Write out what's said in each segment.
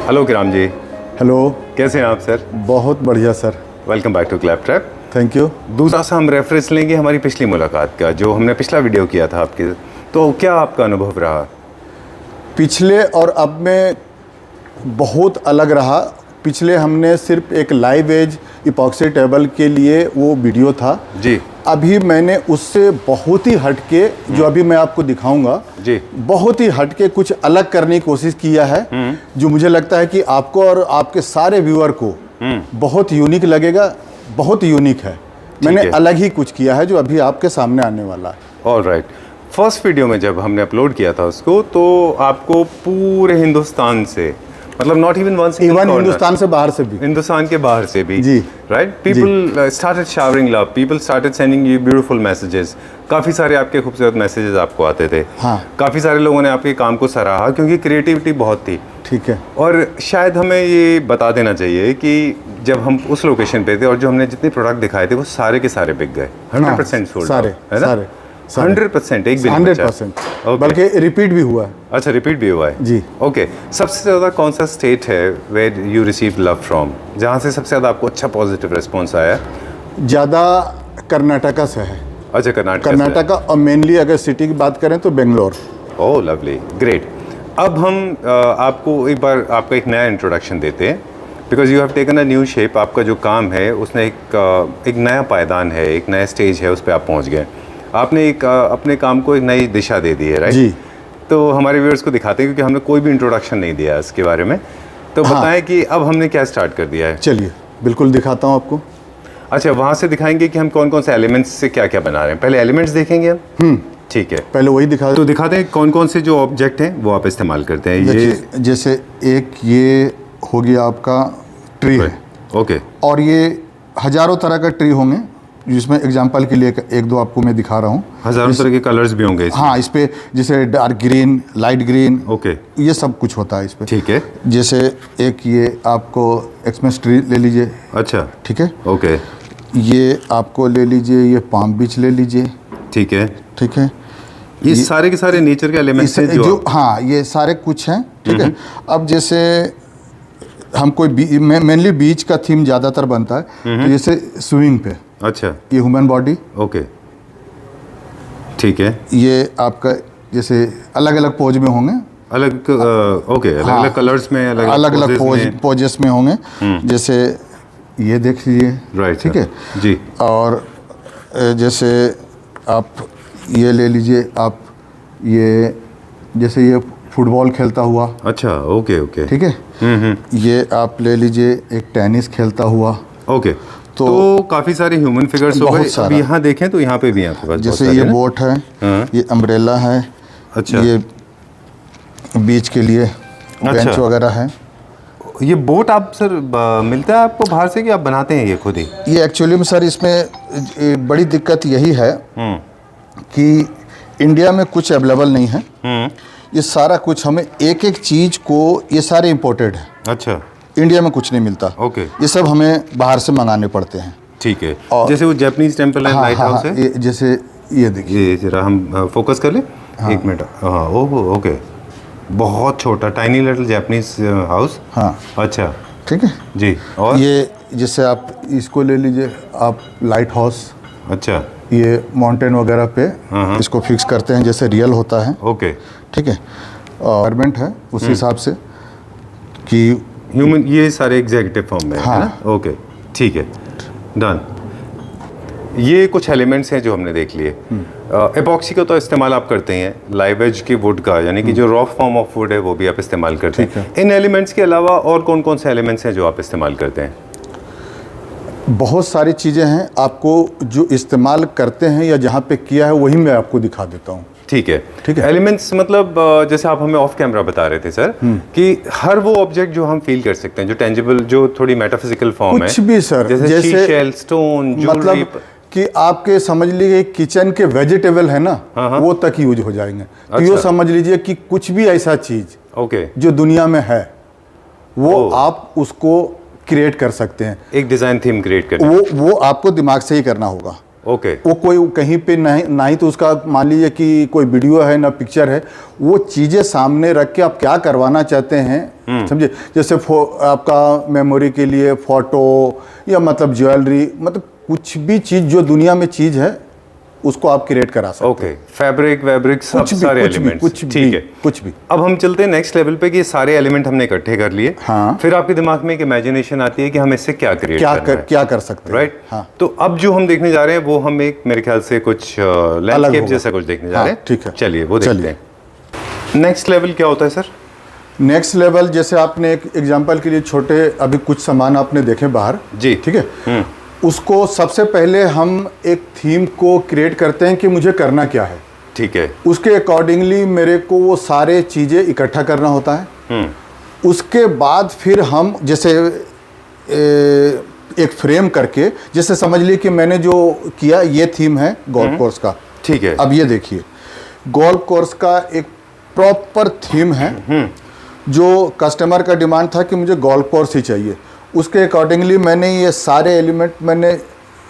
Hello किराम जी। Hello. कैसे हैं आप सर? बहुत बढ़िया sir. Welcome back to Claptrap. Thank you. दूसरा सा हम रेफरेंस लेंगे हमारी पिछली मुलाकात का, जो हमने पिछला वीडियो किया था आपके। तो क्या आपका अनुभव रहा? पिछले और अब में बहुत अलग रहा। पिछले हमने सिर्फ एक लाइव एज इपॉक्सी टेबल के लिए वो वीडियो था जी। अभी मैंने उससे बहुत ही हटके, जो अभी मैं आपको दिखाऊंगा जी, बहुत ही हटके कुछ अलग करने की कोशिश किया है, जो मुझे लगता है कि आपको और आपके सारे व्यूअर को बहुत यूनिक लगेगा। बहुत यूनिक है। मैंने अलग ही कुछ किया है जो अभी आपके सामने आने वाला है। ऑलराइट। फर्स्ट वीडियो में जब हमने अपलोड किया था उसको, तो आपको पूरे हिंदुस्तान से, मतलब not even one single even Hindustan से बाहर से भी, हिंदुस्तान के बाहर से भी, जी, right, people started showering love, people started sending you beautiful messages. काफ़ी सारे आपके खूबसूरत मैसेजेस आपको आते थे। हाँ। काफ़ी सारे लोगों ने आपके काम को सराहा क्योंकि क्रिएटिविटी बहुत थी। ठीक है। और शायद हमें ये बता देना चाहिए कि जब हम उस लोकेशन पे थे और जो हमने जितने प्रोडक्ट दिखाए थे वो सारे के सारे बिक गए। 100% सोल्ड, सारे, है ना? सारे 100%, एक भी नहीं बचा। 100%, बल्कि रिपीट भी हुआ है। अच्छा, रिपीट भी हुआ है जी। ओके। सबसे ज़्यादा कौन सा स्टेट है where you receive love from, जहाँ से सबसे ज़्यादा आपको अच्छा पॉजिटिव रिस्पॉन्स आया? ज़्यादा कर्नाटका से है। अच्छा, कर्नाटका। कर्नाटका, और मेनली अगर सिटी की बात करें तो बेंगलोर। ओह लवली, ग्रेट। अब हम आपको एक बार आपका एक नया इंट्रोडक्शन देते हैं, because you have taken a new shape. आपका जो काम है उसने एक नया पायदान है, एक नया स्टेज है, उस पर आप पहुँच गए। आपने एक अपने काम को एक नई दिशा दे दी है, राइट? जी। तो हमारे व्यूअर्स को दिखाते हैं, क्योंकि हमने कोई भी इंट्रोडक्शन नहीं दिया इसके बारे में। तो बताएं कि अब हमने क्या स्टार्ट कर दिया है। चलिए बिल्कुल दिखाता हूँ आपको। अच्छा, वहाँ से दिखाएंगे कि हम कौन कौन से एलिमेंट्स से क्या क्या बना रहे हैं। पहले एलिमेंट्स देखेंगे हम। ठीक है, पहले वही दिखा। तो दिखाते हैं कौन कौन से जो ऑब्जेक्ट हैं वो आप इस्तेमाल करते हैं। ये जैसे एक ये हो गया आपका ट्री है। ओके। और ये हजारों तरह का ट्री होंगे, जिसमें एग्जांपल के लिए एक दो आपको मैं दिखा रहा हूँ। हजारों तरह के कलर्स भी होंगे इसमें। हाँ, इस पे जैसे dark green, light green, okay, ये सब कुछ होता है इस पे। ठीक है। जैसे एक ये आपको एक्समस ट्री ले लीजिए। अच्छा, ठीक है। ओके। ये आपको ले लीजिए, ये पाम बीच ले लीजिए। ठीक है। ठीक है। ये सारे के सारे नेचर के एलिमेंट्स हैं जो हाँ, ये सारे कुछ हैं। ठीक है। अब जैसे हम कोई मेनली बीच का थीम ज़्यादातर बनता है, तो जैसे स्विमिंग पे। अच्छा, ये ह्यूमन बॉडी। ओके, ठीक है। ये आपका जैसे अलग अलग पोज में होंगे, अलग ओके, अलग अलग कलर्स में, अलग अलग पोजेस में होंगे। जैसे ये देख लीजिए, राइट, ठीक है जी। और जैसे आप ये ले लीजिए, आप ये जैसे ये फुटबॉल खेलता हुआ। अच्छा, ओके ओके, ठीक है। ये आप ले लीजिए, एक टेनिस खेलता हुआ। ओके। तो काफी सारे ह्यूमन फिगर्स हो गए। अब यहाँ देखें तो यहाँ पे भी हैं आपके पास, जैसे ये बोट है, ये अम्ब्रेला है। अच्छा, ये बीच के लिए बेंच वगैरह है। ये बोट आप सर मिलता है आपको बाहर से कि आप बनाते हैं ये खुद ही? ये एक्चुअली में सर इसमें बड़ी दिक्कत यही है कि इंडिया में कुछ अवेलेबल नहीं है। ये सारा कुछ हमें एक एक चीज़ को, ये सारे इम्पोर्टेड है। अच्छा, इंडिया में कुछ नहीं मिलता। ओके। ये सब हमें बाहर से मंगाने पड़ते हैं। ठीक है। जैसे वो जापानीज टेम्पल है, लाइट हाउस है। जैसे ये देखिए, जरा हम फोकस कर लें। एक मिनट। हाँ, ओह ओके, बहुत छोटा, टाइनी लिटिल जापानीज हाउस। हाँ, अच्छा, ठीक है जी। और ये जैसे आप इसको ले लीजिए, आप लाइट हाउस। अच्छा, ये माउंटेन वगैरह पे इसको फिक्स करते हैं जैसे रियल होता है। ओके, ठीक है। गवर्नमेंट है उस हिसाब से कि ह्यूमन, ये सारे एग्जीक्यूटिव फॉर्म में है ना? ओके, ठीक है, डन। ये कुछ एलिमेंट्स हैं जो हमने देख लिए। एपॉक्सी का तो इस्तेमाल आप करते हैं, लाइव एज की वुड का, यानी कि जो रॉ फॉर्म ऑफ वुड है वो भी आप इस्तेमाल करते हैं। इन एलिमेंट्स के अलावा और कौन कौन से एलिमेंट्स हैं जो आप इस्तेमाल करते हैं? बहुत सारी चीज़ें हैं, आपको जो इस्तेमाल करते हैं या जहाँ पे किया है वही मैं आपको दिखा देता हूँ। ठीक है, ठीक है। एलिमेंट्स मतलब जैसे आप हमें ऑफ कैमरा बता रहे थे सर, कि हर वो ऑब्जेक्ट जो हम फील कर सकते हैं, जो टेंजिबल, जो थोड़ी मेटाफिजिकल फॉर्म है, कुछ भी सर, जैसे शेल, स्टोन, ज्वेलरी, मतलब कि आपके समझ लीजिए किचन के वेजिटेबल है ना, वो तक यूज हो जाएंगे। तो ये समझ लीजिए कि कुछ भी ऐसा चीज ओके जो दुनिया में है वो आप उसको क्रिएट कर सकते हैं। एक डिजाइन थीम क्रिएट करना, वो आपको दिमाग से ही करना होगा। ओके। वो कोई कहीं पे नहीं, ना ही तो उसका मान लीजिए कि कोई वीडियो है ना पिक्चर है, वो चीज़ें सामने रख के आप क्या करवाना चाहते हैं, समझे। जैसे आपका मेमोरी के लिए फ़ोटो या मतलब ज्वेलरी, मतलब कुछ भी चीज़ जो दुनिया में चीज़ है उसको आप क्रिएट करा सकते हैं। ओके, फैब्रिक वैब्रिक सब सारे एलिमेंट्स, कुछ भी, ठीक है, कुछ भी। अब हम चलते हैं नेक्स्ट लेवल पे कि ये सारे एलिमेंट हमने इकट्ठे कर लिए। हाँ। फिर आपके दिमाग में एक इमेजिनेशन आती है कि हम इससे क्या क्रिएट क्या कर सकते हैं, राइट। हाँ। तो अब जो हम देखने जा रहे हैं वो हम एक मेरे ख्याल से कुछ लैंडस्केप होगा। जैसा कुछ देखने जा हाँ, रहे हैं। ठीक है, चलिए वो देखते हैं। नेक्स्ट लेवल क्या होता है सर? नेक्स्ट लेवल जैसे आपने एक एग्जांपल के लिए छोटे अभी कुछ सामान आपने देखे बाहर जी, ठीक है, उसको सबसे पहले हम एक थीम को क्रिएट करते हैं कि मुझे करना क्या है, ठीक है। उसके अकॉर्डिंगली मेरे को वो सारे चीज़ें इकट्ठा करना होता है। उसके बाद फिर हम जैसे एक फ्रेम करके, जैसे समझ लीजिए कि मैंने जो किया ये थीम है गोल्फ कोर्स का, ठीक है। अब ये देखिए गोल्फ कोर्स का एक प्रॉपर थीम है जो कस्टमर का डिमांड था कि मुझे गोल्फ कोर्स ही चाहिए। उसके अकॉर्डिंगली मैंने ये सारे एलिमेंट मैंने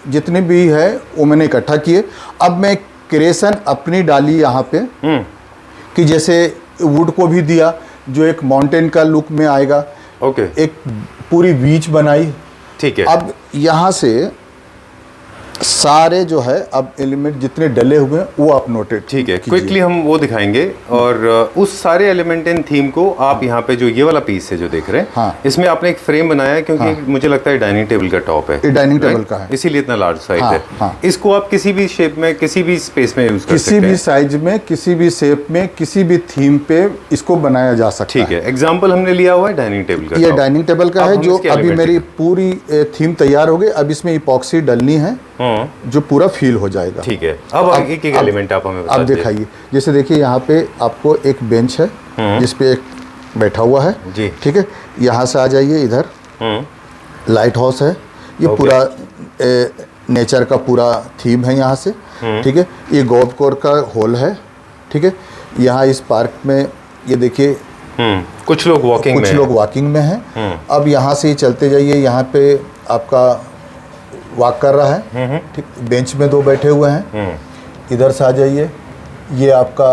जितने भी है वो मैंने इकट्ठा किए। अब मैं क्रिएशन अपनी डाली यहाँ पे कि जैसे वुड को भी दिया जो एक माउंटेन का लुक में आएगा। ओके, एक पूरी बीच बनाई, ठीक है। अब यहाँ से सारे जो है अब एलिमेंट जितने डले हुए हैं वो आप नोटेड, ठीक है। क्विकली हम वो दिखाएंगे और उस सारे एलिमेंट इन थीम को आप यहाँ पे जो ये वाला पीस है जो देख रहे हैं, हाँ। इसमें आपने एक फ्रेम बनाया है क्योंकि मुझे लगता है डाइनिंग टेबल का टॉप है, ये डाइनिंग टेबल right? का है, इसीलिए इतना लार्ज साइज हाँ, है। हाँ। इसको आप किसी भी शेप में किसी भी स्पेस में यूज कर सकते किसी हैं, भी साइज में किसी भी शेप में किसी भी थीम पे इसको बनाया जा सकता है। ठीक है। एग्जाम्पल हमने लिया हुआ है डाइनिंग टेबल का, ये top। डाइनिंग टेबल का अब है हम जो इसके अभी element मेरी पूरी थीम तैयार हो गई। अब इसमें इपॉक्सी डलनी है जो पूरा फील हो जाएगा। ठीक है। अब एक एक एलिमेंट आप हमें बता अब दीजिए। दिखाइए, जैसे देखिए यहाँ पे आपको एक बेंच है जिस पे एक बैठा हुआ है जी। ठीक है। यहाँ से आ जाइए, इधर लाइट हाउस है, ये पूरा नेचर का पूरा थीम है यहाँ से, ठीक है। ये गोल्फ कोर्स का हॉल है, ठीक है। यहाँ इस पार्क में ये देखिए कुछ लोग वॉकिंग में, कुछ लोग वॉकिंग में हैं। अब यहाँ से चलते जाइए, यहाँ पे आपका वॉक कर रहा है, ठीक। बेंच में दो बैठे हुए हैं। इधर से आ जाइए, ये आपका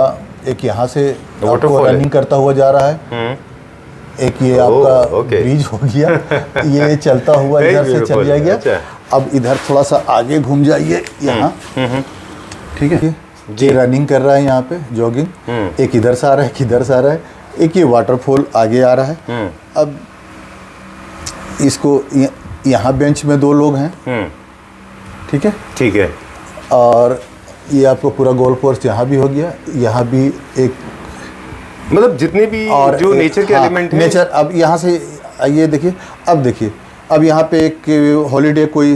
एक यहाँ से आपको रनिंग करता हुआ जा रहा है। एक ये आपका ब्रिज हो गया, ये चलता हुआ इधर से चल जाएगा। अच्छा। अब इधर थोड़ा सा आगे घूम जाइए यहाँ, ठीक है। जी। रनिंग कर रहा है यहाँ पे, जॉगिंग। एक इधर से आ रहा है, एक इधर से आ रहा है, एक ये वाटरफॉल आगे आ रहा है। अब इसको यहाँ बेंच में दो लोग हैं, ठीक है, ठीक है। और ये आपको पूरा गोल्फ कोर्स यहाँ भी हो गया, यहाँ भी एक, मतलब जितने भी और जो नेचर के एलिमेंट हैं, नेचर। अब यहाँ से आइए, देखिए, अब देखिए, अब यहाँ पे एक हॉलीडे कोई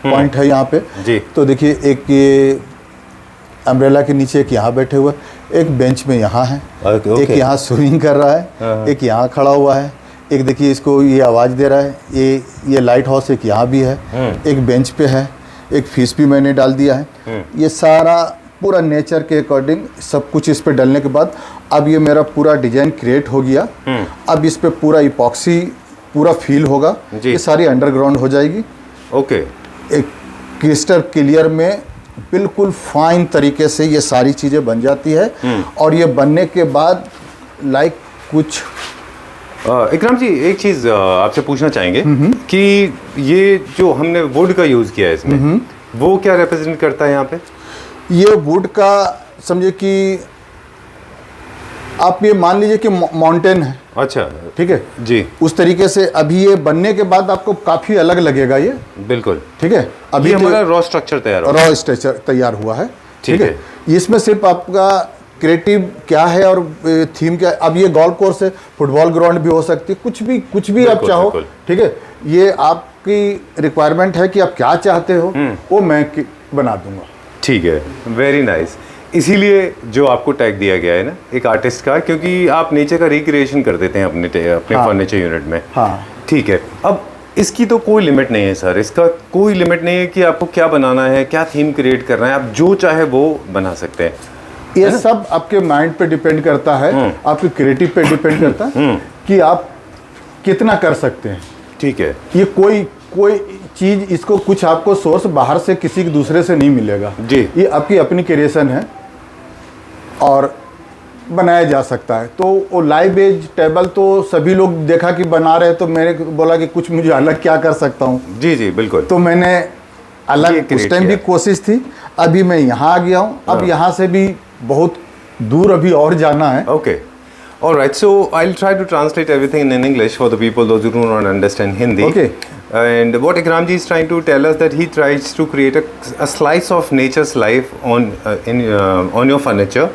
पॉइंट है यहाँ पे जी। तो देखिए एक ये अम्ब्रेला के नीचे एक यहाँ बैठे हुए, एक बेंच में यहाँ है, एक यहाँ स्विमिंग कर रहा है, एक यहाँ खड़ा हुआ है, एक देखिए इसको ये आवाज़ दे रहा है, ये लाइट हाउस एक यहाँ भी है, एक बेंच पे है, एक फिश भी मैंने डाल दिया है। ये सारा पूरा नेचर के अकॉर्डिंग सब कुछ इस पे डालने के बाद अब ये मेरा पूरा डिजाइन क्रिएट हो गया। अब इस पे पूरा इपॉक्सी पूरा फील होगा, ये सारी अंडरग्राउंड हो जाएगी। ओके। एक क्रिस्टल क्लियर में बिल्कुल फाइन तरीके से ये सारी चीज़ें बन जाती है। और ये बनने के बाद लाइक कुछ इकराम जी, एक चीज़ आपसे पूछना चाहेंगे कि ये जो हमने वुड का यूज़ किया है इसमें, वो क्या रिप्रेजेंट करता है यहाँ पे? ये वुड का समझे कि आप ये मान लीजिए कि माउंटेन है, अच्छा, ठीक है जी। उस तरीके से अभी ये बनने के बाद आपको काफ़ी अलग लगेगा ये, बिल्कुल, ठीक है। अभी ये हमारा रॉ स्ट्रक्चर तैयार हो, रॉ स्ट्रक्चर तैयार हुआ है, ठीक है। इसमें सिर्फ आपका क्रिएटिव क्या है और थीम क्या है। अब ये गोल्फ कोर्स है, फुटबॉल ग्राउंड भी हो सकती है, कुछ भी आप चाहो, ठीक है। ये आपकी रिक्वायरमेंट है कि आप क्या चाहते हो, वो मैं बना दूंगा। ठीक है, वेरी नाइस। इसीलिए जो आपको टैग दिया गया है ना एक आर्टिस्ट का, क्योंकि आप नेचर का रिक्रिएशन कर देते हैं अपने फर्नीचर यूनिट में। हाँ, ठीक है। अब इसकी तो कोई लिमिट नहीं है सर, इसका कोई लिमिट नहीं है कि आपको क्या बनाना है, क्या थीम क्रिएट करना है, आप जो चाहे वो बना सकते हैं। ये सब आपके माइंड पे डिपेंड करता है, आपके क्रिएटिव पे डिपेंड करता है कि आप कितना कर सकते हैं। ठीक है। ये कोई चीज़ इसको कुछ आपको सोर्स बाहर से किसी दूसरे से नहीं मिलेगा जी। ये आपकी अपनी क्रिएशन है और बनाया जा सकता है। तो वो लाइव एज टेबल तो सभी लोग देखा कि बना रहे, तो मैंने बोला कि कुछ मुझे अलग क्या कर सकता हूँ। जी जी बिल्कुल। तो मैंने ये अलग उस टाइम भी किया। कोशिश थी, अभी मैं यहाँ आ गया हूँ। अब यहाँ से भी बहुत दूर अभी और जाना है। Okay. All right. So I'll try to translate everything in English for the people those who do not understand Hindi. Okay. And what Ikramji is trying to tell us that he tries to create a slice of nature's life on your furniture.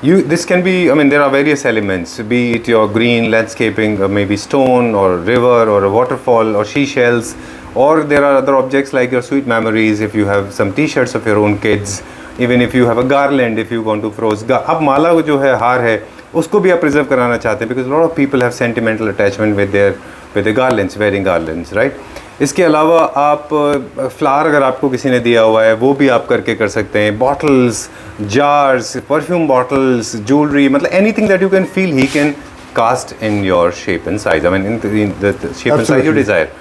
This can be, I mean, there are various elements, be it your green landscaping, or maybe stone or river or a waterfall or seashells, or there are other objects like your sweet memories. If you have some T-shirts of your own kids, even if you have a garland, if you want to froze, अब माला जो है हार है उसको भी आप preserve कराना चाहते हैं, because a lot of people have sentimental attachment with their garlands, wedding garlands, right? इसके अलावा आप फ्लावर अगर आपको किसी ने दिया हुआ है वो भी आप करके कर सकते हैं, bottles, jars, perfume bottles, jewellery, मतलब anything that you can feel he can cast in your shape and size, I mean in the shape and size you desire.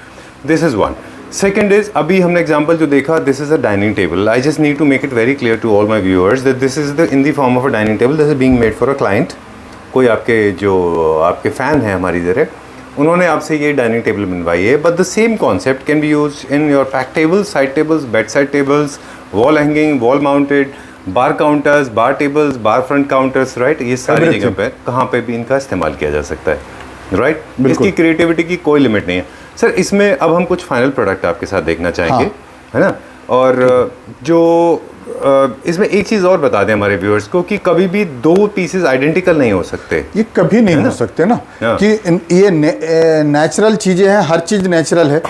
This is one. Second is, अभी हमने example जो देखा, this is a dining table. I just need to make it very clear to all my viewers that this is the in the form of a dining table. This is being made for a client. कोई आपके जो आपके fan हैं हमारी तरह, उन्होंने आपसे ये डाइनिंग टेबल बनवाई है. But the same concept can be use in your pack tables, side tables, bed side tables, wall hanging, wall mounted, bar counters, bar tables, bar front counters, right. ये सारी जगह पे कहाँ पे भी इनका इस्तेमाल किया जा सकता है, राइट. इसकी क्रिएटिविटी की कोई लिमिट नहीं है. सर, इसमें अब हम कुछ फाइनल प्रोडक्ट आपके साथ देखना चाहेंगे, है ना. और जो इसमें एक चीज़ और बता दें हमारे व्यूअर्स को कि कभी भी दो पीसेस आइडेंटिकल नहीं हो सकते. ये कभी नहीं हो सकते ना, कि ये नेचुरल चीज़ें हैं, हर चीज़ नेचुरल है.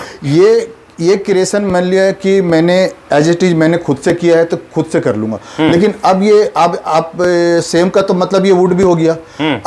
ये क्रिएशन मान लिया कि मैंने एज इट इज मैंने खुद से किया है तो खुद से कर लूंगा. लेकिन अब ये अब आप सेम का तो मतलब ये वुड भी हो गया.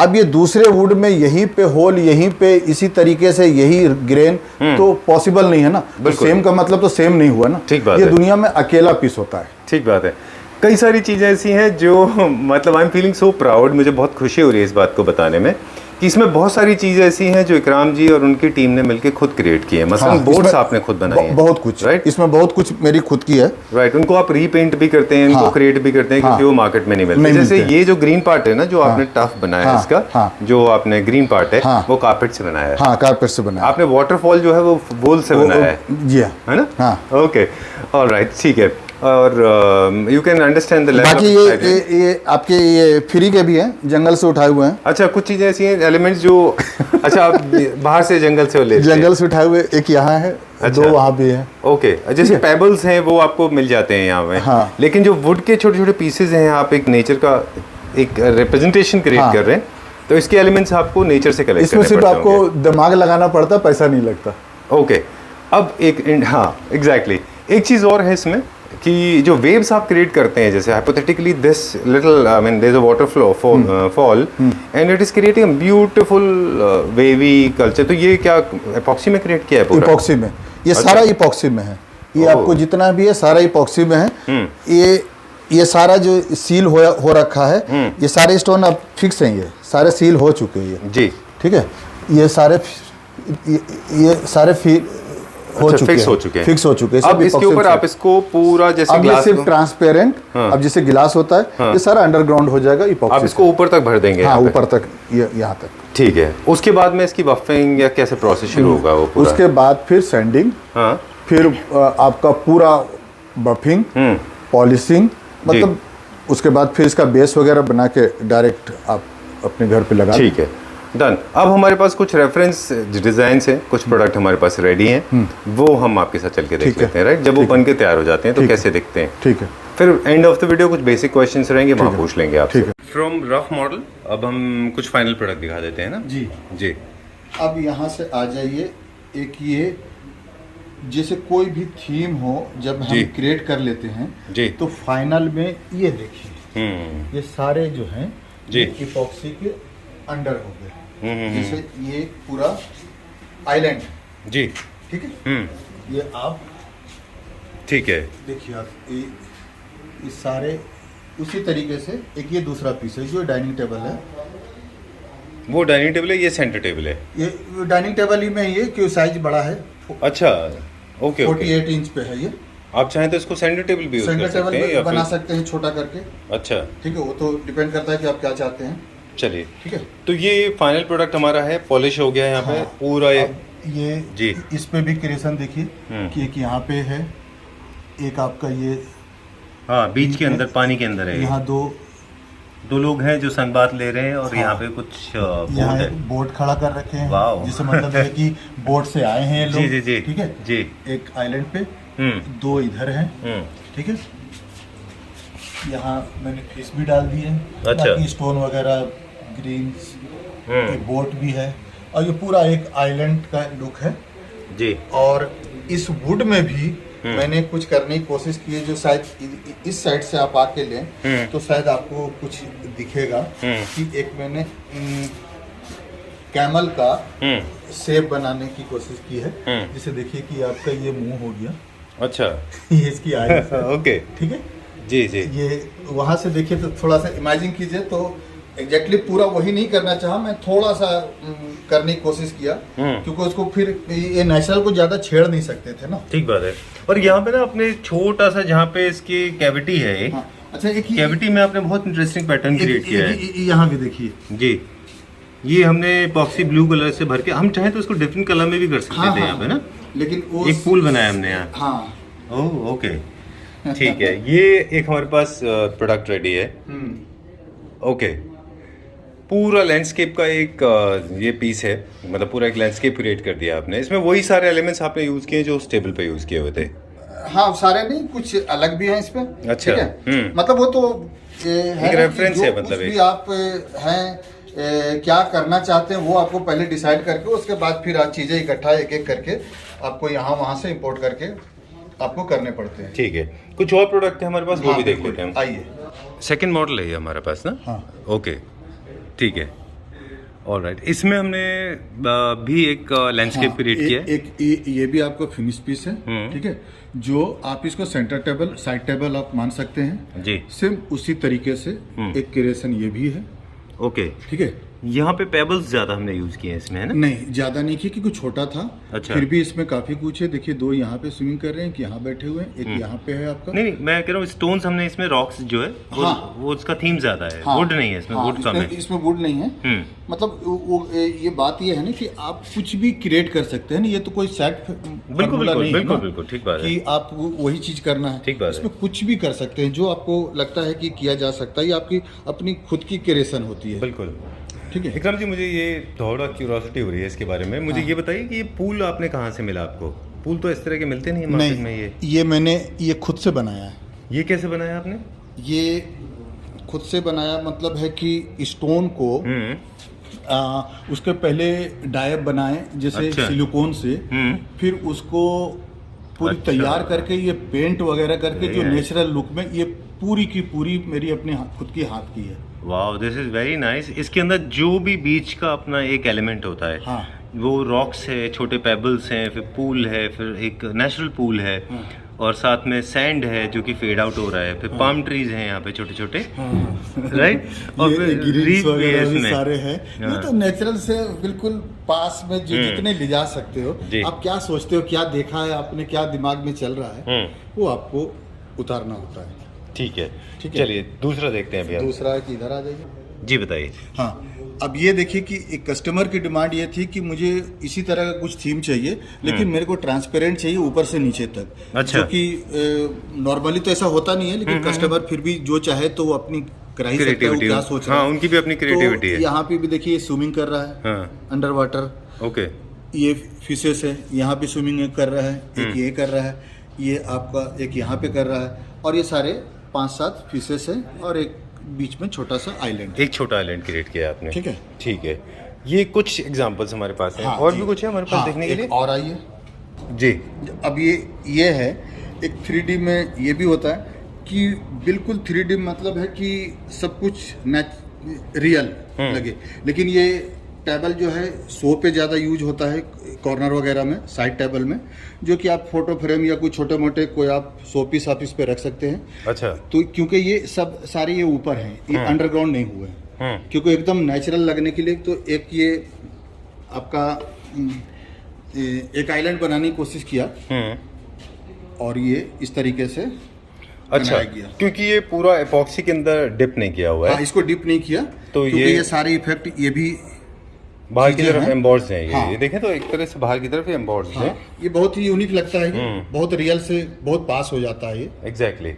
अब ये दूसरे वुड में यहीं पे होल, यहीं पे इसी तरीके से यही ग्रेन, तो पॉसिबल नहीं है ना. तो सेम का मतलब तो सेम नहीं हुआ ना. ठीक बात ये है. दुनिया में अकेला पीस होता है. ठीक बात है. कई सारी चीज़ें ऐसी हैं जो मतलब I am feeling so proud, मुझे बहुत खुशी हो रही है इस बात को बताने में कि इसमें बहुत सारी चीज़ें ऐसी हैं जो इकराम जी और उनकी टीम ने मिलकर खुद क्रिएट की है. मसलन बोर्ड्स आपने खुद बनाए हैं. बहुत कुछ, राइट. इसमें बहुत कुछ मेरी खुद की है, राइट. उनको आप रीपेंट भी करते हैं, इनको क्रिएट भी करते हैं, क्योंकि वो मार्केट में नहीं मिलते. जैसे ये जो ग्रीन पार्ट है ना, जो आपने टफ बनाया है इसका, जो आपने ग्रीन पार्ट है वो कारपेट से बनाया है. हाँ, कारपेट से बनाया. आपने वाटरफॉल जो है वो वूल से बनाया है. जी, है ना. ओके, ऑलराइट, ठीक है. और you can understand the level. बाकी ये आपके ये फ्री के भी हैं, जंगल से उठाए हुए हैं. अच्छा, कुछ चीजें ऐसी हैं, एलिमेंट्स जो अच्छा आप बाहर से जंगल से ले जंगल से उठाए हुए, एक यहाँ है. अच्छा. दो वहाँ भी है. ओके. जैसे पेबल्स हैं वो आपको मिल जाते हैं यहाँ पे. हाँ. लेकिन जो वुड के छोटे छोटे पीसेज हैं, आप एक नेचर का एक रिप्रेजेंटेशन क्रिएट कर रहे हैं, तो इसके एलिमेंट्स आपको नेचर से कलेक्ट करने पड़ते हैं. इसमें सिर्फ आपको दिमाग लगाना पड़ता, पैसा नहीं लगता. ओके. अब एक, हाँ एग्जैक्टली, एक चीज़ और है इसमें कि जो वेव्स आप क्रिएट करते हैं, जैसे hypothetically this little, I mean there is a water flow fall and it is creating a beautiful wavy culture. तो ये क्या इपॉक्सी में क्रिएट किया है पूरा? इपॉक्सी में, ये सारा इपॉक्सी में है. ये आपको जितना भी है सारा इपॉक्सी में है. ये सारा जो सील हो रखा है, ये सारे स्टोन अब फिक्स हैं, ये सारे सील हो चुके हैं जी. ठीक है. ये सारे फिक्स हो चुके हैं. अब इसके ऊपर आप इसको पूरा जैसे ग्लास, सिर्फ ट्रांसपेरेंट, अब जैसे गिलास होता है, ये सारा अंडरग्राउंड हो जाएगा इपॉक्सी. आप इसको ऊपर तक भर देंगे? हाँ, ऊपर तक, यहाँ तक. ठीक है. उसके बाद में इसकी बफिंग या कैसे प्रोसेस शुरू होगा वो पूरा? उसके बाद फिर सैंडिंग, फिर आपका पूरा बफिंग, पॉलिशिंग, मतलब उसके बाद फिर इसका बेस वगैरह बना के डायरेक्ट आप अपने घर पे लगा. ठीक है, डन. अब हमारे पास कुछ रेफरेंस डिजाइंस हैं, कुछ प्रोडक्ट हमारे पास रेडी हैं, वो हम आपके साथ चल के देख लेते हैं, राइट. जब वो बन के तैयार हो जाते हैं तो कैसे दिखते हैं. ठीक है. फिर एंड ऑफ द वीडियो कुछ बेसिक क्वेश्चंस रहेंगे, वहाँ पूछ लेंगे आपसे. फ्रॉम रफ मॉडल अब हम कुछ फाइनल प्रोडक्ट दिखा देते हैं ना. जी जी. अब यहाँ से आ जाइए. एक ये जैसे कोई भी थीम हो, जब हम क्रिएट कर लेते हैं जी, तो फाइनल में ये देखिए, ये सारे जो हैं इपॉक्सी के अंडर हो गए. जैसे ये पूरा आइलैंड जी. ठीक है. ये आप ठीक है, देखिए आप ये सारे उसी तरीके से. एक ये दूसरा पीस है जो डाइनिंग टेबल है, वो डाइनिंग टेबल है, ये सेंटर टेबल है. ये डाइनिंग टेबल ही में ये क्यों साइज बड़ा है. अच्छा, ओके 48 इंच पे है ये। आप चाहें तो इसको सेंटर टेबल भी यूज कर सेंटर सकते हैं टेबल या बना फिर सकते हैं छोटा करके, अच्छा ठीक है, वो तो डिपेंड करता है कि आप क्या चाहते हैं। चलिए ठीक है, तो ये फाइनल प्रोडक्ट हमारा है, पॉलिश हो गया है यहाँ पे हाँ, पूरा ये अब ये जी। इस पे भी क्रिएशन देखिए कि एक यहाँ पे है, एक आपका ये हाँ बीच के अंदर पानी के अंदर है ये। यहाँ दो लोग हैं जो सनबाथ ले रहे हैं और हाँ। यहाँ पे कुछ यहाँ बोट है। एक बोट खड़ा कर रखे हैं, वाओ। जिससे मतलब है कि बोट से आए हैं ये लोग। जी जी जी ठीक है जी। एक आइलैंड पे, हम्म 2 इधर हैं। ठीक है, यहाँ मैंने फिश भी डाल दी है, अच्छा। बाकी स्टोन वगैरह ग्रीन्स, एक बोट भी है, और ये पूरा एक आइलैंड का लुक है जी। और इस वुड में भी मैंने कुछ करने की कोशिश की है, जो शायद इस साइड से आप आके लें तो शायद आपको कुछ दिखेगा कि एक मैंने कैमल का शेप बनाने की कोशिश की है, जिसे देखिए कि आपका ये मुंह हो गया, अच्छा ये इसकी आईज है। ओके ठीक है जी जी। ये वहां से देखिए तो थोड़ा सा इमेजिन कीजिए, तो एग्जैक्टली पूरा वही नहीं करना चाहा मैं, थोड़ा सा करने की कोशिश किया, क्योंकि उसको फिर ये नेचुरल को ज्यादा छेड़ नहीं सकते थे ना। ठीक बात है। और यहाँ पे ना अपने छोटा सा जहाँ पे इसकी कैविटी है हाँ, अच्छा एक कैविटी में आपने बहुत इंटरेस्टिंग पैटर्न क्रिएट किया है यहाँ भी देखिए जी। ये हमने पॉक्सी ब्लू कलर से भर के, हम चाहें तो इसको डिफरेंट कलर में भी कर सकते हाँ, थे हाँ, यहाँ पे ना, लेकिन वो एक पूल बनाया हमने यहाँ। हाँ ओह ओके ठीक है। ये एक हमारे पास प्रोडक्ट रेडी है। ओके पूरा लैंडस्केप का एक ये पीस है, मतलब पूरा एक लैंडस्केप क्रिएट कर दिया आपने। इसमें वही सारे एलिमेंट्स आपने यूज किए जो उस टेबल पे यूज किए हुए थे। हाँ, सारे नहीं, कुछ अलग भी हैं इसमें। अच्छा, ठीक है, मतलब वो तो है एक रेफरेंस है, मतलब कुछ भी आप हैं क्या करना चाहते हैं वो आपको पहले डिसाइड करके, उसके बाद फिर आप चीजें इकट्ठा एक एक करके आपको यहाँ वहाँ से इंपोर्ट करके आपको करने पड़ते हैं। ठीक है, कुछ और प्रोडक्ट है हमारे पास, वो भी देख लेते हैं हम। आइए, सेकंड मॉडल है ये हमारे पास ना। हाँ ओके ठीक है ऑलराइट। इसमें हमने भी एक लैंडस्केप क्रिएट किया है। एक ये भी आपका फिनिश पीस है। ठीक है, जो आप इसको सेंटर टेबल साइड टेबल आप मान सकते हैं जी। सेम उसी तरीके से एक क्रिएशन ये भी है। ओके ठीक है, यहाँ पे पेबल्स ज्यादा हमने यूज किए हैं इसमें, है ना? नहीं ज्यादा नहीं किया क्योंकि छोटा था। अच्छा। फिर भी इसमें काफी कुछ है, देखिए 2 यहाँ पे स्विमिंग कर रहे हैं, कि यहाँ बैठे हुए हैं, एक यहाँ पे है आपका। नहीं मैं कह रहा हूँ स्टोन्स हमने इसमें रॉक्स जो है वो, हाँ। वो उसका थीम ज्यादा है। हाँ, वुड नहीं है इसमें, वुड कम है। इसमें वुड नहीं है। मतलब वो ये बात ये है ना कि आप कुछ भी क्रिएट कर सकते हैं ना, ये तो कोई सेट बिल्कुल बिल्कुल ठीक बात है कि आप वही चीज करना है। ठीक बात है। इसमें कुछ भी कर सकते हैं जो आपको लगता है कि किया जा सकता है, ये आपकी अपनी खुद की क्रिएशन होती है। बिल्कुल ठीक है। विक्रम जी, मुझे ये थोड़ा क्यूरियोसिटी हो रही है इसके बारे में। मुझे ये बताइए कि ये पूल आपने कहाँ से मिला आपको? पूल तो इस तरह के मिलते नहीं है मार्केट में। ये मैंने ये खुद से बनाया है। ये कैसे बनाया आपने? ये खुद से बनाया मतलब है कि स्टोन को उसके पहले डायब बनाए जैसे अच्छा। सिलिकॉन से, फिर उसको पूरी अच्छा। तैयार करके ये पेंट वगैरह करके जो नेचुरल लुक में, ये पूरी की पूरी मेरी अपने खुद की हाथ की है। वाह, दिस इज वेरी नाइस। इसके अंदर जो भी बीच का अपना एक एलिमेंट होता है, हाँ। वो रॉक्स है, छोटे पेबल्स हैं, फिर पूल है, फिर एक नेचुरल पूल है, और साथ में सैंड है जो कि फेड आउट हो रहा है, फिर पाम ट्रीज हैं यहाँ पे छोटे छोटे, राइट? और फिर रीफ भी है इसमें, सारे हैं। ये तो नेचुरल से बिल्कुल पास में जो जितने ले जा सकते हो, आप क्या सोचते हो, क्या देखा है आपने, क्या दिमाग में चल रहा है, वो आपको उतारना होता है। ठीक है, ठीक है। चलिए दूसरा देखते हैं अभी हम। दूसरा है कि इधर आ जाइए। जी बताइए। हाँ, अब ये देखिए कि एक कस्टमर की डिमांड ये थी कि मुझे इसी तरह का कुछ थीम चाहिए, लेकिन मेरे को ट्रांसपेरेंट चाहिए ऊपर से नीचे तक। अच्छा। जो कि नॉर्मली तो ऐसा होता नहीं है, लेकिन कस्टमर फिर भी जो चाहे तो वो अपनी कर ही सकता है, वो क्या सोच रहा है। हाँ, उनकी भी अपनी क्रिएटिविटी है। यहाँ पे भी देखिए स्विमिंग कर रहा है, हाँ। Under water. ओके, ये फिशेस है, यहाँ पे स्विमिंग कर रहा है, एक ये कर रहा है, ये आपका एक यहाँ पे कर रहा है, और ये सारे 5-7 फिशेस है, और एक बीच में छोटा सा आइलैंड। एक छोटा आइलैंड क्रिएट किया आपने। ठीक है। ठीक है, ये कुछ एग्जांपल्स हमारे पास हैं। हाँ, और जी। भी कुछ है हमारे पास हाँ, देखने के लिए? और आइए जी। अब ये है एक 3D में ये भी होता है कि बिल्कुल 3D मतलब है कि सब कुछ रियल लगे, लेकिन ये टेबल जो है शो पे ज़्यादा यूज होता है, कॉर्नर वगैरह में, साइड टेबल में, जो कि आप फोटो फ्रेम या कोई छोटे मोटे कोई आप शो पीस आप इस पे रख सकते हैं। अच्छा। तो क्योंकि ये सब सारे ये ऊपर हैं, ये अंडरग्राउंड नहीं हुए हैं, क्योंकि एकदम नेचुरल लगने के लिए। तो एक ये आपका एक आइलैंड बनाने की कोशिश किया और ये इस तरीके से अच्छा, बनाया गया। क्योंकि ये पूरा एपॉक्सी के अंदर डिप नहीं किया हुआ है। हाँ, इसको डिप नहीं किया तो क्योंकि ये सारे इफेक्ट ये भी बाहर की तरफ हैं। एम्बोर्ड्स हैं ये। हाँ। ये देखें तो एक तरह से बाहर की तरफ ये एम्बोर्ड्स हैं। ये बहुत ही यूनिक लगता है, ये बहुत रियल से बहुत पास हो जाता है ये। एग्जैक्टली,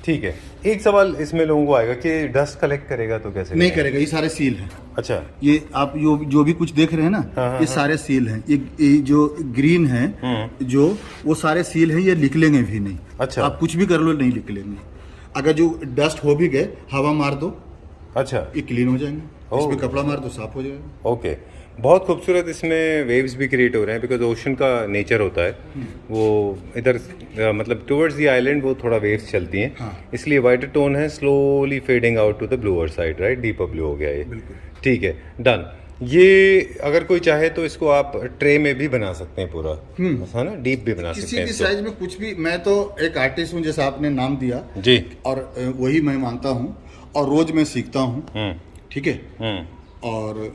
ठीक है। एक सवाल इसमें लोगों को आएगा कि डस्ट कलेक्ट करेगा तो कैसे नहीं करेगा, ये सारे सील हैं। अच्छा, ये आप जो भी कुछ देख रहे हैं ना, ये सारे सील हैं। ये जो ग्रीन है जो वो सारे सील हैं, ये निकलेंगे भी नहीं। अच्छा। आप कुछ भी कर लो नहीं निकलेंगे। अगर जो डस्ट हो भी गए, हवा मार दो, अच्छा, ये क्लीन हो जाएंगे। इसमें कपड़ा मार दो, साफ हो जाएगा। ओके। बहुत खूबसूरत इसमें वेव्स भी क्रिएट हो रहे हैं, बिकॉज ओशन का नेचर होता है वो इधर मतलब टुवर्ड्स द आइलैंड वो थोड़ा वेव्स चलती हैं। हाँ। इसलिए वाइटर टोन है slowly fading out to the bluer side, right? Deeper blue हो गया ये। बिल्कुल। ठीक है, डन। ये अगर कोई चाहे तो इसको आप ट्रे में भी बना सकते हैं पूरा, है ना? डीप भी बना सकते किसी हैं भी इसको। साइज में कुछ भी। मैं तो एक आर्टिस्ट हूँ, जैसा आपने नाम दिया, जी। और वही मैं मानता हूँ और रोज मैं सीखता हूँ। ठीक है। और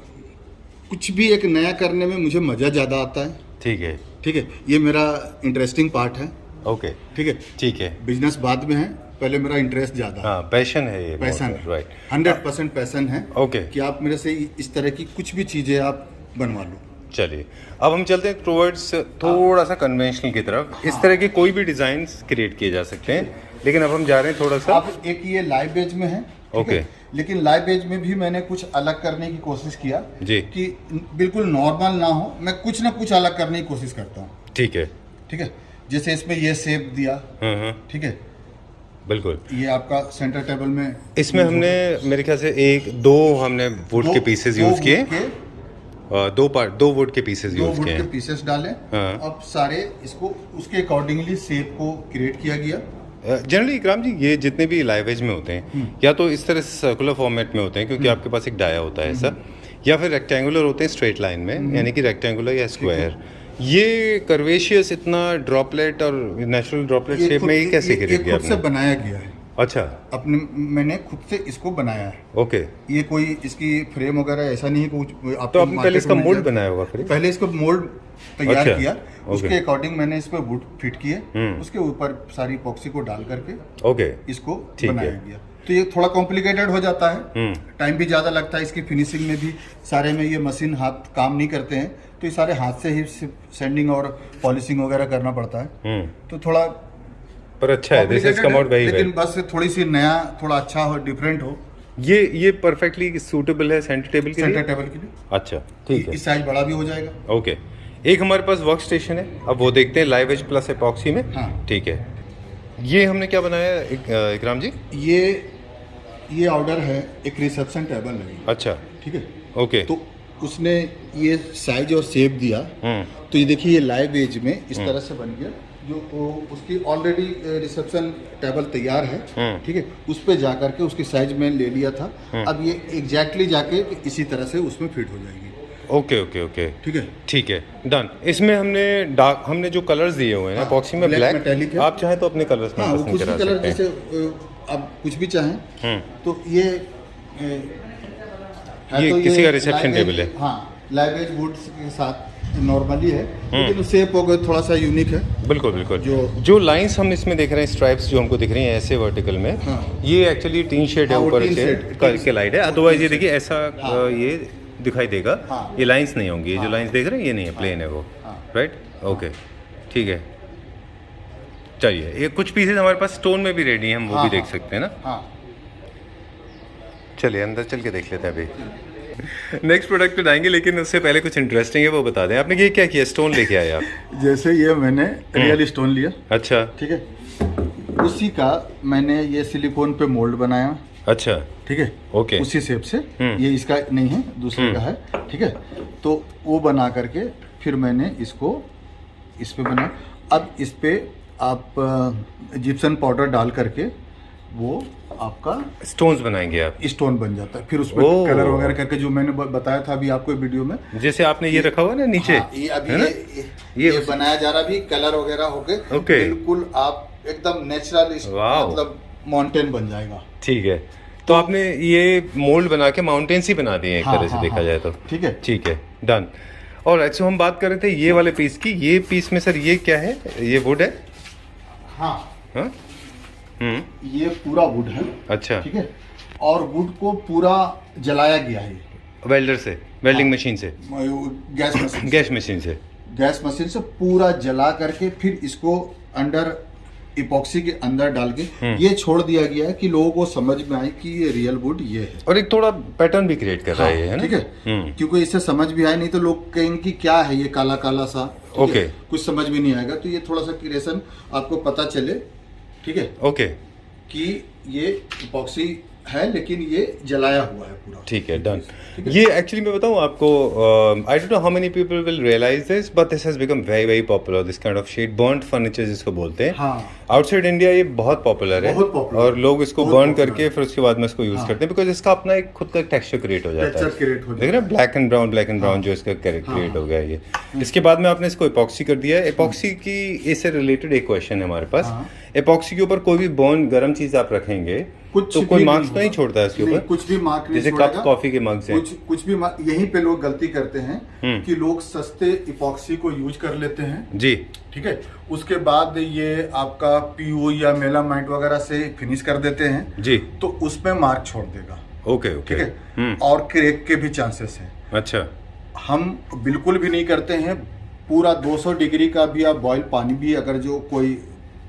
कुछ भी एक नया करने में मुझे मजा ज्यादा आता है। ठीक है, ठीक है, ये मेरा इंटरेस्टिंग पार्ट है। ओके, ठीक है, ठीक है। बिजनेस बाद में है, पहले मेरा इंटरेस्ट ज्यादा है। हाँ, पैशन है ये, पैशन है, राइट? 100% पैशन है। ओके। कि आप मेरे से इस तरह की कुछ भी चीजें आप बनवा लो। चलिए, अब हम चलते हैं टुवर्ड्स थोड़ा सा कन्वेंशनल की तरफ। इस तरह के कोई भी डिजाइन क्रिएट किए जा सकते हैं, लेकिन अब हम जा रहे हैं थोड़ा सा। आप एक ये लाइव बेज में है, ठीक ओके। है? लेकिन लाइव बेज में भी मैंने कुछ अलग करने की कोशिश किया जी। कि बिल्कुल नॉर्मल ना हो, मैं कुछ ना कुछ अलग करने की कोशिश करता हूँ। ठीक है। ठीक है, जैसे इसमें ये शेप दिया। ठीक है, बिल्कुल। ये आपका सेंटर टेबल में इसमें हमने मेरे ख्याल से एक दो हमने वुड के पीसेस यूज किए, दो वुड के पीसेस दो यूज वुड किए के पीसेस डाले। हाँ। अब सारे इसको उसके अकॉर्डिंगली शेप को क्रिएट किया गया। जनरली इकराम जी, ये जितने भी लाइव एज में होते हैं या तो इस तरह से सर्कुलर फॉर्मेट में होते हैं, क्योंकि आपके पास एक डाया होता है ऐसा, या फिर रेक्टेंगुलर होते हैं स्ट्रेट लाइन में, यानी कि रेक्टेंगुलर या स्क्वायर। ये कर्वेशियस इतना ड्रॉपलेट और नेचुरल ड्रॉपलेट शेप में ये कैसे क्रिएट किया खुद से आपने? बनाया गया है। अच्छा, अपने मैंने खुद से इसको बनाया है। ओके। ये कोई इसकी फ्रेम वगैरह ऐसा नहीं है कुछ तो आपने पहले इसका मोल्ड बनाया होगा फिर? पहले इसको मोल्ड तैयार अच्छा, किया, ओके। उसके अकॉर्डिंग मैंने इस पर वुड फिट किए, उसके ऊपर सारी इपॉक्सी को डाल करके ओके, इसको ठीक बनाया है। गया। तो ये थोड़ा कॉम्प्लिकेटेड हो जाता है, टाइम भी ज़्यादा लगता है। इसकी फिनिशिंग में भी सारे में ये मशीन हाथ काम नहीं करते हैं, तो ये सारे हाथ से ही सैंडिंग और पॉलिशिंग वगैरह करना पड़ता है। तो थोड़ा पर अच्छा है, this is come out very लेकिन वेल। बस थोड़ी सी नया, थोड़ा अच्छा हो, डिफरेंट हो। ये परफेक्टली सूटेबल है सेंटर टेबल के सेंटर लिए? टेबल के लिए अच्छा, ठीक है, इस साइज बड़ा भी हो जाएगा। ओके। एक हमारे पास वर्क स्टेशन है, अब वो देखते हैं लाइव एज प्लस एपॉक्सी में। हाँ। ठीक है, ये हमने क्या बनाया है इकराम जी? ये ऑर्डर है, एक रिसेप्शन टेबल है। अच्छा, ठीक है, ओके। तो उसने ये साइज और शेप दिया। तो ये देखिए, ये लाइव एज में इस तरह से बन गया, जो उसकी ऑलरेडी रिसेप्शन टेबल तैयार है। ठीक है, उस पे जा करके उसकी साइज में ले लिया था। अब ये एग्जैक्टली जाके इसी तरह से उसमें फिट हो जाएगी। ओके ओके ओके, ठीक है, ठीक है, डन। इसमें हमने जो कलर्स दिए हुए हैं एपॉक्सी में, black ब्लैक metallic है। आप चाहें तो अपने कलर्स में हाँ, वो पसंद कुछ करा भी कलर, सकते हैं। जैसे आप कुछ भी चाहें। तो ये है, ये तो किसी का reception live table edge- है। हाँ, लाइव एज वुड के साथ नॉर्मली है, लेकिन शेप हो गया थोड़ा सा यूनिक है। बिल्कुल बिल्कुल। जो- जो लाइंस हम इसमें देख रहे हैं, स्ट्राइप्स जो हमको दिख रही हैं ऐसे वर्टिकल में, हाँ। ये एक्चुअली टीन शेड है हाँ, वो ऊपर टीन से शेड, करके लाइट है। अदरवाइज ये टीन देखिए ऐसा हाँ। ये दिखाई देगा। हाँ। ये लाइंस नहीं होंगी, ये जो हाँ। लाइंस देख रहे हैं ये नहीं है, प्लेन है वो, हाँ। राइट? ओके, ठीक है। चलिए, ये कुछ पीसेज हमारे पास स्टोन में भी रेडी हैं, हम वो हाँ, भी देख हाँ। सकते हैं ना। हाँ, चलिए अंदर चल के देख लेते हैं अभी। नेक्स्ट प्रोडक्ट पे जाएंगे, लेकिन उससे पहले कुछ इंटरेस्टिंग है वो बता दें। आपने ये क्या किया, स्टोन लेके आए आप? जैसे ये मैंने रियल स्टोन लिया। अच्छा, ठीक है, उसी का मैंने ये सिलिकॉन पे मोल्ड बनाया। अच्छा, ठीक है, ओके। उसी शेप से। ये इसका नहीं है, दूसरे का है। ठीक है, तो वो बना करके फिर मैंने इसको इस पे बना। अब इस पे आप जिप्सन पाउडर डाल करके वो आपका स्टोन्स बनाएंगे आप? स्टोन बन जाता है। फिर उसमें ओह। कलर वगैरह करके, जो मैंने बताया था अभी आपको वीडियो में। जैसे आपने ये रखा हुआ है ना नीचे, हाँ, ये अभी है ना? ये बनाया जा रहा, भी कलर वगैरह होके ओके। बिल्कुल आप एकदम नेचुरल, वाव। मतलब माउंटेन बन जाएगा। ठीक है, तो आपने ये मोल्ड बना के माउंटेन्स ही बना दिए एक हाँ, तरह से हाँ, देखा हाँ। जाए तो। ठीक है, ठीक है, डन। और अच्छा हम बात कर रहे थे ये वाले पीस की, ये पीस में सर ये क्या है, ये वुड है? हाँ हाँ ये पूरा वुड है। अच्छा ठीक है, और वुड को पूरा जलाया गया है वेल्डर से, वेल्डिंग मशीन से, गैस मशीन गैस मशीन से, गैस मशीन से पूरा जला करके फिर इसको अंडर इपॉक्सी के अंदर डाल के ये छोड़ दिया गया है कि लोगों को समझ में आए कि ये रियल वुड ये है। और एक थोड़ा पैटर्न भी क्रिएट कर रहा है, है ना? ठीक है, क्योंकि इससे समझ भी आए, नहीं तो लोग कहेंगे कि क्या है ये काला काला सा। ओके, कुछ समझ में नहीं आएगा, तो ये थोड़ा सा क्रिएशन आपको पता चले। ठीक है, ओके, कि ये इपॉक्सी है लेकिन ये जलाया हुआ है पूरा। ठीक है, डन। ये एक्चुअली मैं बताऊं आपको, I don't know how many people will realise this, but this has become very very popular, this kind of shade, burned furniture जिसको बोलते हैं। हाँ, आउटसाइड इंडिया ये बहुत पॉपुलर है, बहुत popular, और लोग इसको बहुत बर्न popular करके फिर उसके बाद में इसको यूज करते हैं, बिकॉज इसका अपना एक खुद का टेक्सचर क्रिएट हो जाता है। टेक्सचर क्रिएट हो देख रहे हैं, ब्लैक एंड ब्राउन जो इसका क्रिएट हो गया है ये। इसके बाद में आपने इसको इपॉक्सी कर दिया है। इपॉक्सी की इससे रिलेटेड एक क्वेश्चन है हमारे पास। इपॉक्सी के ऊपर कोई भी बर्न गर्म चीज आप रखेंगे तो कोई मार्क्स तो नहीं छोड़ता है इसके ऊपर? कुछ भी मार्क नहीं जैसे छोड़ेगा। कप कॉफी के मग्स हैं, कुछ भी यहीं पे लोग गलती करते हैं कि लोग सस्ते इपॉक्सी को यूज कर लेते हैं जी। ठीक है, उसके बाद ये आपका पीयू या मेलामाइट वगैरह से फिनिश कर देते हैं जी, तो उसमें मार्क छोड़ देगा। ओके ओके, ठीक है, और क्रैक के भी चांसेस हैं। अच्छा, हम बिल्कुल भी नहीं करते हैं। पूरा 200 डिग्री का भी आप बॉयल पानी भी अगर जो कोई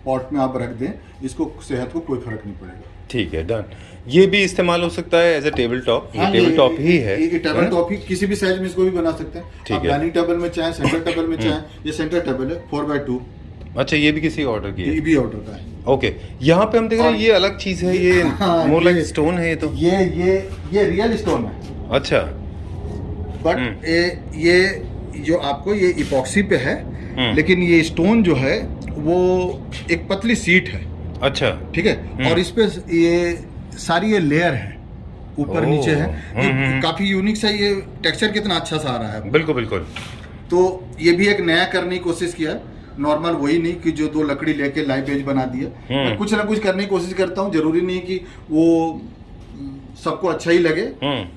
पॉट में आप रख दें, इसको सेहत को कोई फर्क नहीं पड़ेगा। ठीक है, डन। ये भी इस्तेमाल हो सकता है एज अ टेबल टॉप। ये टेबल टॉप ही है, ये टेबल टॉप ही, किसी भी साइज में इसको भी बना सकते हैं। ठीक आप है, डाइनिंग टेबल में चाहे, सेंटर टेबल में चाहे। ये सेंटर टेबल है 4x2। अच्छा, ये भी किसी ऑर्डर की है? ये भी ऑर्डर का है। ओके, यहाँ पे हम देख रहे हैं ये अलग चीज है, ये मोर लाइक स्टोन है ये तो। ये रियल स्टोन है। अच्छा, बट ये जो आपको ये इपॉक्सी पे है, लेकिन ये स्टोन जो है वो एक पतली सीट है। अच्छा, ठीक है, और इस पे ये सारी ये लेयर है, ऊपर नीचे है। ये काफी यूनिक सा, ये टेक्सचर कितना अच्छा सा आ रहा है। बिल्कुल बिल्कुल। तो ये भी एक नया करने की कोशिश किया, नॉर्मल वही नहीं कि जो 2 लकड़ी लेके लाइव एज बना दिया। मैं कुछ ना कुछ करने की कोशिश करता हूँ, जरूरी नहीं कि वो सबको अच्छा ही लगे,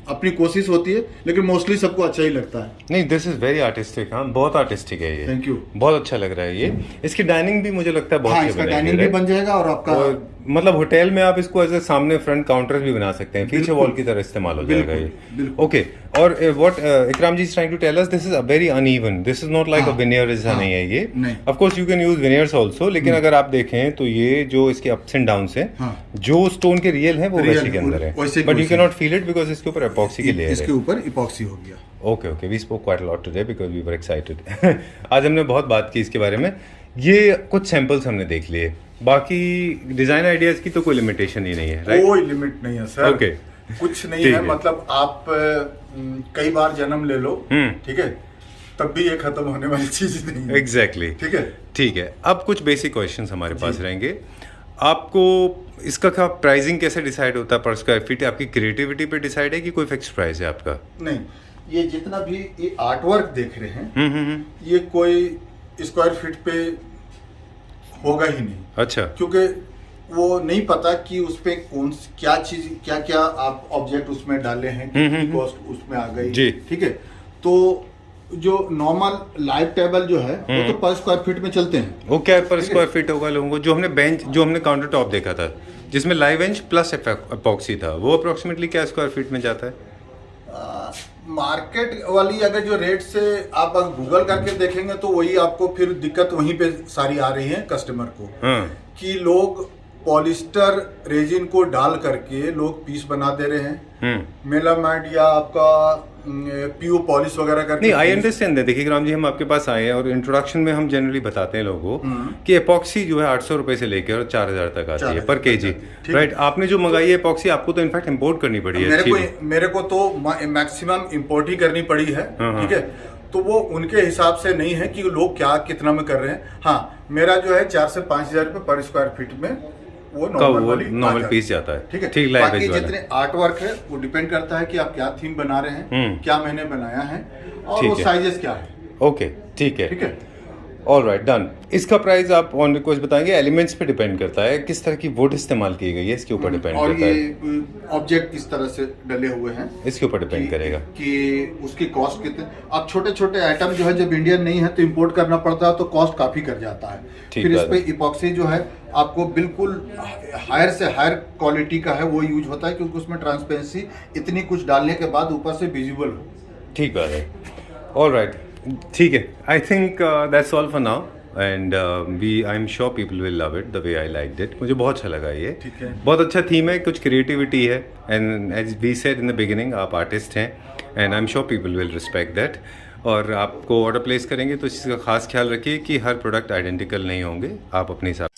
अपनी कोशिश होती है, लेकिन मोस्टली सबको अच्छा ही लगता है। नहीं, दिस इज वेरी आर्टिस्टिक। हाँ, बहुत आर्टिस्टिक है ये। थैंक यू, बहुत अच्छा लग रहा है ये। इसकी डाइनिंग भी मुझे लगता है बहुत इसका डाइनिंग भी बन जाएगा, और आपका मतलब होटल में आप इसको एज ए सामने फ्रंट काउंटर भी बना सकते हैं, फीचर वॉल की तरह इस्तेमाल हो जाएगा ये। ओके, और what Ikram ji is trying to tell us, this is a very uneven, this is not like a veneer, ऐसा नहीं है ये। Of course you can use veneers also, लेकिन अगर आप देखें तो ये जो इसके अप्स एंड डाउन्स हैं, जो स्टोन के रियल है वो वैसे के अंदर है, but you can not feel it because इसके ऊपर एपॉक्सी की लेयर है। इसके ऊपर इपॉक्सी हो गया। Okay okay, we spoke quite a lot today because we were excited. आज हमने बहुत बात की इसके बारे में। ये कुछ सैंपल्स हमने देख लिए, बाकी डिजाइन आइडियाज की तो कोई लिमिटेशन ही नहीं है, राइट? कोई लिमिट नहीं है सर। ओके, कुछ नहीं है, मतलब आप कई बार जन्म ले लो, ठीक है, तब भी ये खत्म होने वाली चीज नहीं है। एग्जैक्टली, ठीक है, ठीक है। अब कुछ बेसिक क्वेश्चंस हमारे पास रहेंगे। आपको इसका क्या प्राइसिंग कैसे डिसाइड होता है पर स्क्वायर फीट? आपकी क्रिएटिविटी पे डिसाइड है कि कोई फिक्स प्राइस है आपका? नहीं, ये जितना भी ये आर्ट वर्क देख रहे हैं, ये कोई स्क्वायर फीट पे होगा ही नहीं। अच्छा, क्योंकि वो नहीं पता कि उस पे कौन क्या चीज, क्या क्या आप ऑब्जेक्ट उसमें डाले हैं, कितनी कॉस्ट उसमें आ गई जी। ठीक है, तो जो नॉर्मल लाइव टेबल जो है वो तो पर स्क्वायर फीट में चलते हैं। वो क्या पर स्क्वायर फीट होगा लोगों को? जो हमने बेंच, जो हमने काउंटर टॉप देखा था जिसमें लाइव बेंच प्लस एपॉक्सी था, वो अप्रोक्सीमेटली क्या स्क्वायर फीट में जाता है? मार्केट वाली अगर जो रेट से आप अगर गूगल करके देखेंगे तो वही आपको फिर दिक्कत वहीं पे सारी आ रही है कस्टमर को, कि लोग पॉलिस्टर रेजिन को डाल करके लोग पीस बना दे रहे हैं, मेलामाइट या आपका पीयू पॉलिश वगैरह करके। नहीं, आई अंडरस्टैंड है। देखिए राम जी, हम आपके पास आए हैं और इंट्रोडक्शन में हम जनरली बताते हैं लोगों को कि एपॉक्सी जो है 800 रुपए से लेकर और 4000 तक आती है पर केजी, राइट? आपने जो मंगाई है एपॉक्सी, आपको तो इनफैक्ट इंपोर्ट करनी पड़ी है। मेरे को तो मैक्सिमम इंपोर्ट ही करनी पड़ी है, ठीक है, तो वो उनके हिसाब से नहीं है कि लोग क्या कितना में कर रहे हैं। हाँ, मेरा जो है 4 से 5000 रुपए पर स्क्वायर फीट में वो नॉर्मल पीस जाता है। ठीक है, बाकी जितने आर्ट वर्क है वो डिपेंड करता है कि आप क्या थीम बना रहे हैं, क्या मैंने बनाया है और वो साइजेस क्या है। ओके, ठीक है, ठीक है। All right done. इसका प्राइस आप ऑन रिक्वेस्ट बताएंगे, एलिमेंट्स पे डिपेंड करता है, किस तरह की वुड इस्तेमाल की गई है इसके ऊपर डिपेंड और करता है, ये ऑब्जेक्ट किस तरह से डले हुए हैं इसके ऊपर डिपेंड करेगा। कि उसकी कॉस्ट कितने। अब छोटे छोटे आइटम जो है जब इंडियन नहीं है तो इंपोर्ट करना पड़ता है, तो कॉस्ट काफ़ी कर जाता है। ठीक फिर इस बात पे है। इपॉक्सी जो है आपको बिल्कुल हायर से हायर क्वालिटी का है, वो यूज होता है, क्योंकि उसमें ट्रांसपेरेंसी इतनी कुछ डालने के बाद ऊपर से विजिबल हो। ठीक बात है। ऑल राइट, ठीक है। I think that's all for now and I am sure people will love it the way I like it. मुझे बहुत अच्छा लगा ये, ठीक है। बहुत अच्छा थीम है, कुछ क्रिएटिविटी है, and as we said in the beginning आप आर्टिस्ट हैं and I am sure people will respect that. और आपको ऑर्डर प्लेस करेंगे तो इस चीज़ का खास ख्याल रखिए कि हर प्रोडक्ट आइडेंटिकल नहीं होंगे, आप अपने हिसाब